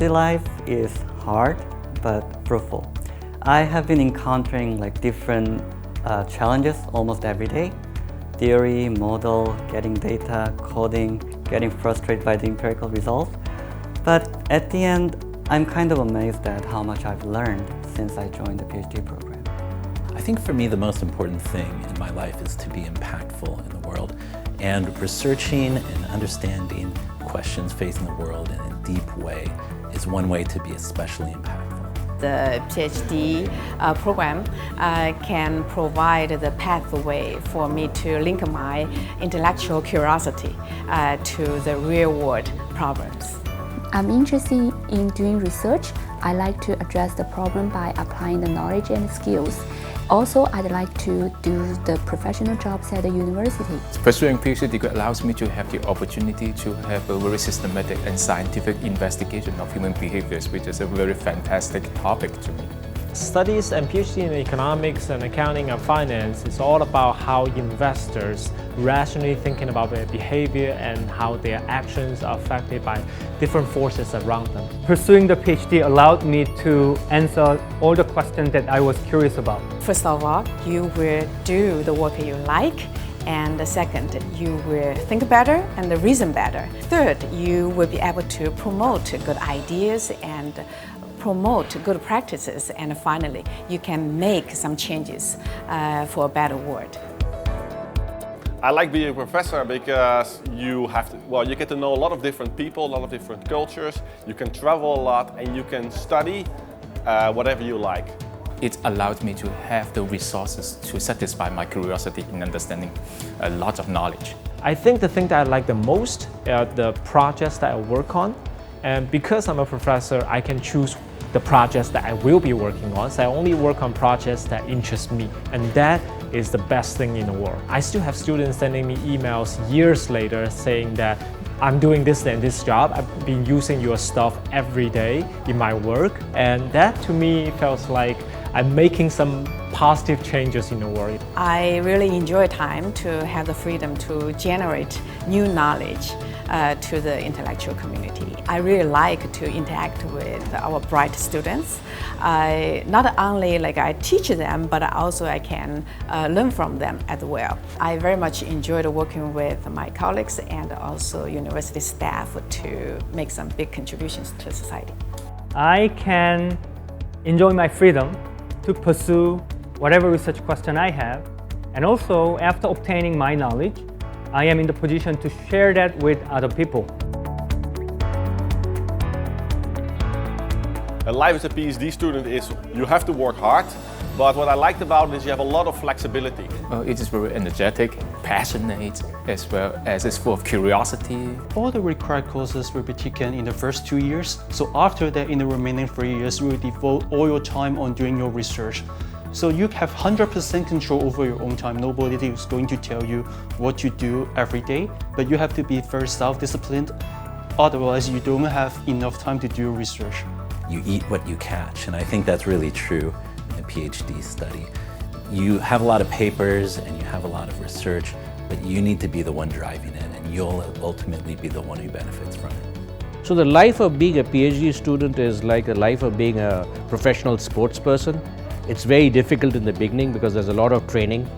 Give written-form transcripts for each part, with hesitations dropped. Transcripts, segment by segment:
PhD life is hard but fruitful. I have been encountering different challenges almost every day. Theory, model, getting data, coding, getting frustrated by the empirical results. But at the end, I'm kind of amazed at how much I've learned since I joined the PhD program. I think for me the most important thing in my life is to be impactful in the world, and researching and understanding questions facing the world in a deep way is one way to be especially impactful. The PhD program can provide the pathway for me to link my intellectual curiosity to the real-world problems. I'm interested in doing research. I like to address the problem by applying the knowledge and skills. Also, I'd like to do the professional jobs at the university. Pursuing PhD degree allows me to have the opportunity to have a very systematic and scientific investigation of human behaviors, which is a very fantastic topic to me. Studies and PhD in economics and accounting and finance is all about how investors rationally thinking about their behavior and how their actions are affected by different forces around them. Pursuing the PhD allowed me to answer all the questions that I was curious about. First of all, you will do the work you like. And the second, you will think better and reason better. Third, you will be able to promote good ideas and promote good practices. And finally, you can make some changes for a better world. I like being a professor because you get to know a lot of different people, a lot of different cultures. You can travel a lot and you can study whatever you like. It allowed me to have the resources to satisfy my curiosity in understanding a lot of knowledge. I think the thing that I like the most are the projects that I work on. And because I'm a professor, I can choose the projects that I will be working on. So I only work on projects that interest me. And that is the best thing in the world. I still have students sending me emails years later saying that I'm doing this and this job. I've been using your stuff every day in my work. And that to me feels like I'm making some positive changes in the world. I really enjoy time to have the freedom to generate new knowledge to the intellectual community. I really like to interact with our bright students. Not only I teach them, but also I can learn from them as well. I very much enjoyed working with my colleagues and also university staff to make some big contributions to society. I can enjoy my freedom to pursue whatever research question I have, and also after obtaining my knowledge, I am in the position to share that with other people. Life as a PhD student is you have to work hard, but what I liked about it is you have a lot of flexibility. It is very energetic, passionate, as well as it's full of curiosity. All the required courses will be taken in the first 2 years. So after that, in the remaining 3 years, you will devote all your time on doing your research. So you have 100% control over your own time. Nobody is going to tell you what to do every day, but you have to be very self-disciplined. Otherwise, you don't have enough time to do research. You eat what you catch, and I think that's really true in a PhD study. You have a lot of papers and you have a lot of research, but you need to be the one driving it, and you'll ultimately be the one who benefits from it. So the life of being a PhD student is like the life of being a professional sports person. It's very difficult in the beginning because there's a lot of training,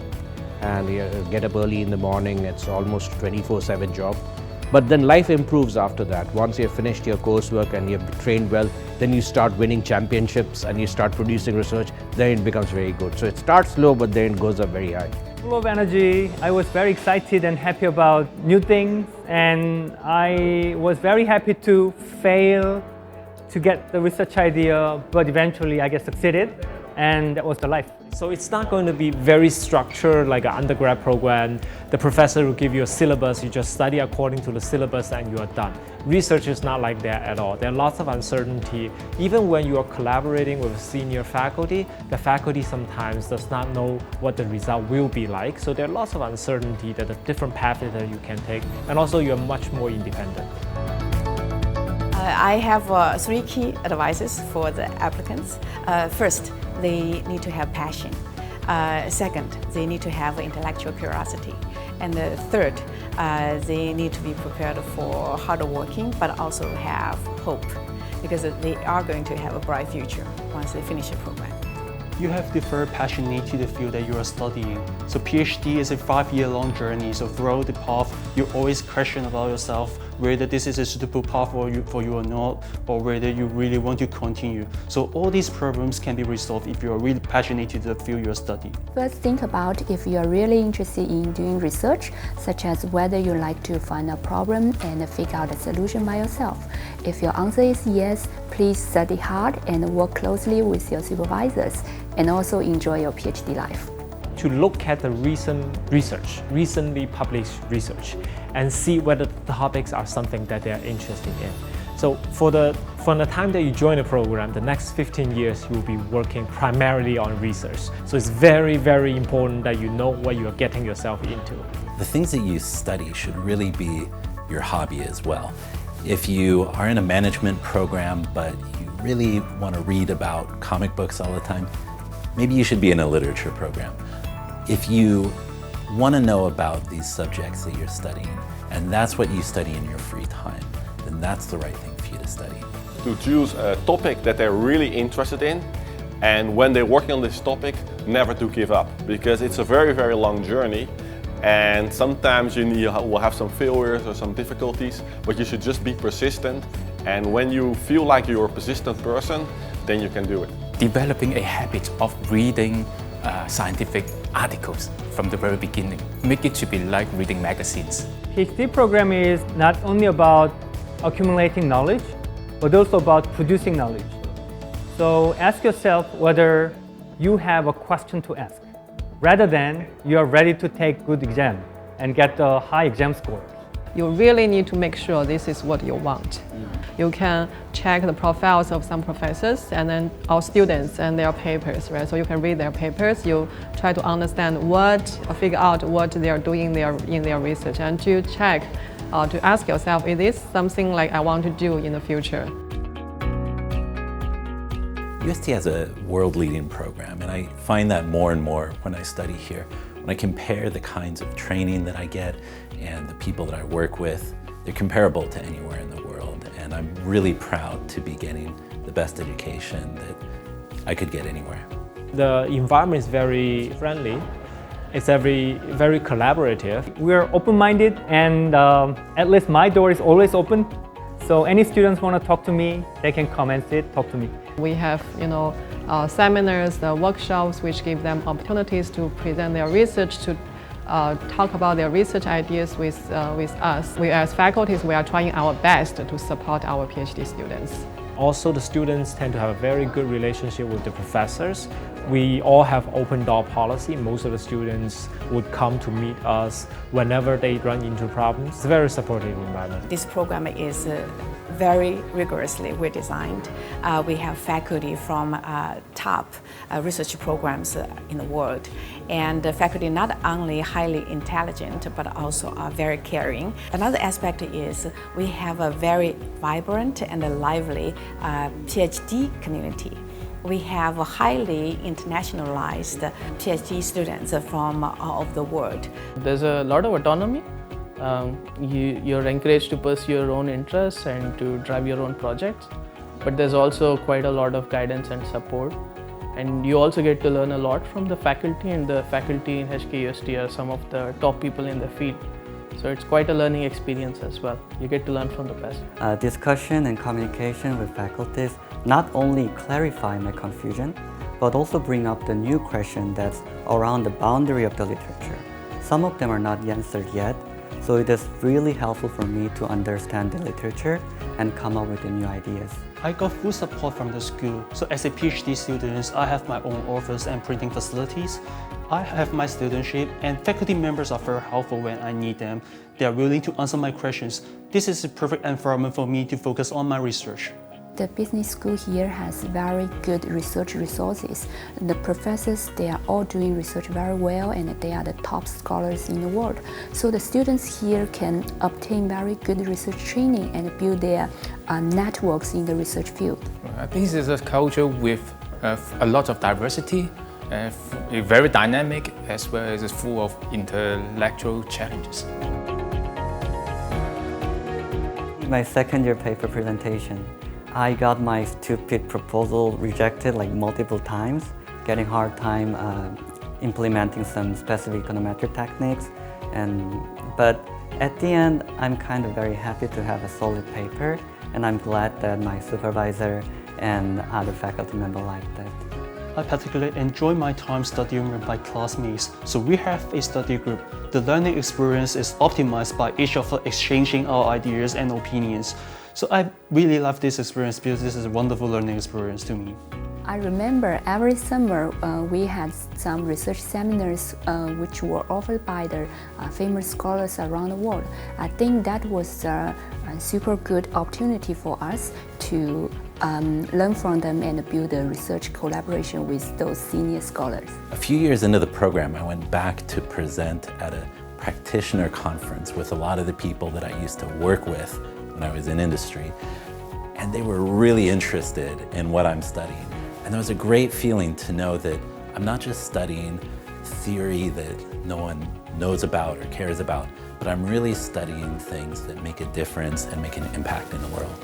and you get up early in the morning. It's almost 24/7 job. But then life improves after that. Once you've finished your coursework and you've trained well, then you start winning championships and you start producing research, then it becomes very good. So it starts low, but then it goes up very high. Full of energy, I was very excited and happy about new things, and I was very happy to fail to get the research idea, but eventually I succeeded, and that was the life. So it's not going to be very structured like an undergrad program. The professor will give you a syllabus, you just study according to the syllabus and you are done. Research is not like that at all. There are lots of uncertainty. Even when you are collaborating with senior faculty, the faculty sometimes does not know what the result will be like. So there are lots of uncertainty, that the different paths that you can take, and also you are much more independent. I have 3 key advices for the applicants. First, they need to have passion. Second, they need to have intellectual curiosity. And third, they need to be prepared for hard working, but also have hope. because they are going to have a bright future once they finish the program. You have to be very passionate to the field that you are studying. So PhD is a 5-year-long journey. So throughout the path, you always question about yourself whether this is a suitable path for you or not, or whether you really want to continue. So all these problems can be resolved if you are really passionate to the field you are studying. First, think about if you are really interested in doing research, such as whether you like to find a problem and figure out a solution by yourself. If your answer is yes, please study hard and work closely with your supervisors, and also enjoy your PhD life. To look at the recently published research, and see whether the topics are something that they are interested in. So from the time that you join the program, the next 15 years you will be working primarily on research. So it's very, very important that you know what you are getting yourself into. The things that you study should really be your hobby as well. If you are in a management program but you really want to read about comic books all the time, maybe you should be in a literature program. If you want to know about these subjects that you're studying, and that's what you study in your free time, then that's the right thing for you to study. To choose a topic that they're really interested in, and when they're working on this topic, never to give up, because it's a very, very long journey, and sometimes you will have some failures or some difficulties, but you should just be persistent, and when you feel like you're a persistent person, then you can do it. Developing a habit of reading scientific articles from the very beginning. Make it to be like reading magazines. PhD program is not only about accumulating knowledge, but also about producing knowledge. So ask yourself whether you have a question to ask, rather than you are ready to take good exam and get a high exam score. You really need to make sure this is what you want. You can check the profiles of some professors and then our students and their papers, right? So you can read their papers, you try to understand figure out what they are doing in their research, and to check, to ask yourself, is this something like I want to do in the future? UST has a world-leading program, and I find that more and more when I study here. When I compare the kinds of training that I get and the people that I work with, they're comparable to anywhere in the world, and I'm really proud to be getting the best education that I could get anywhere. The environment is very friendly. It's very collaborative. We're open-minded, and at least my door is always open. So any students want to talk to me, they can come and talk to me. We have, seminars, workshops, which give them opportunities to present their research, to talk about their research ideas with us. We as faculties, we are trying our best to support our PhD students. Also, the students tend to have a very good relationship with the professors. We all have open door policy. Most of the students would come to meet us whenever they run into problems. It's a very supportive environment. This program is very rigorously designed. We have faculty from top research programs in the world. And the faculty not only highly intelligent, but also are very caring. Another aspect is we have a very vibrant and a lively PhD community. We have a highly internationalized PhD students from all over the world. There's a lot of autonomy. You're encouraged to pursue your own interests and to drive your own projects. But there's also quite a lot of guidance and support. And you also get to learn a lot from the faculty, and the faculty in HKUST are some of the top people in the field. So it's quite a learning experience as well. You get to learn from the best. Discussion and communication with faculties not only clarify my confusion, but also bring up the new question that's around the boundary of the literature. Some of them are not answered yet, so it is really helpful for me to understand the literature and come up with the new ideas. I got full support from the school. So as a PhD student, I have my own office and printing facilities. I have my studentship, and faculty members are very helpful when I need them. They are willing to answer my questions. This is a perfect environment for me to focus on my research. The business school here has very good research resources. The professors, they are all doing research very well, and they are the top scholars in the world. So the students here can obtain very good research training and build their networks in the research field. This is a culture with a lot of diversity, very dynamic, as well as full of intellectual challenges. My second year paper presentation, I got my stupid proposal rejected like multiple times, getting hard time implementing some specific econometric techniques. But at the end, I'm kind of very happy to have a solid paper, and I'm glad that my supervisor and other faculty members liked that. I particularly enjoy my time studying with my classmates. So we have a study group. The learning experience is optimized by each of us exchanging our ideas and opinions. So I really love this experience because this is a wonderful learning experience to me. I remember every summer we had some research seminars which were offered by the famous scholars around the world. I think that was a super good opportunity for us to learn from them and build a research collaboration with those senior scholars. A few years into the program, I went back to present at a practitioner conference with a lot of the people that I used to work with when I was in industry. And they were really interested in what I'm studying. And there was a great feeling to know that I'm not just studying theory that no one knows about or cares about, but I'm really studying things that make a difference and make an impact in the world.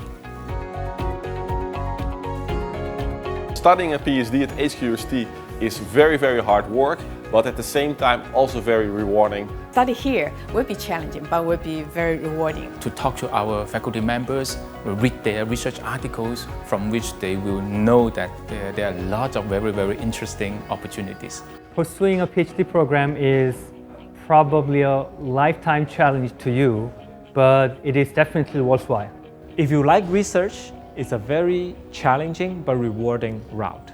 Studying a PhD at HKUST is very, very hard work, but at the same time also very rewarding. Study here will be challenging, but will be very rewarding. To talk to our faculty members, read their research articles from which they will know that there are lots of very, very interesting opportunities. Pursuing a PhD program is probably a lifetime challenge to you, but it is definitely worthwhile. If you like research, it's a very challenging but rewarding route.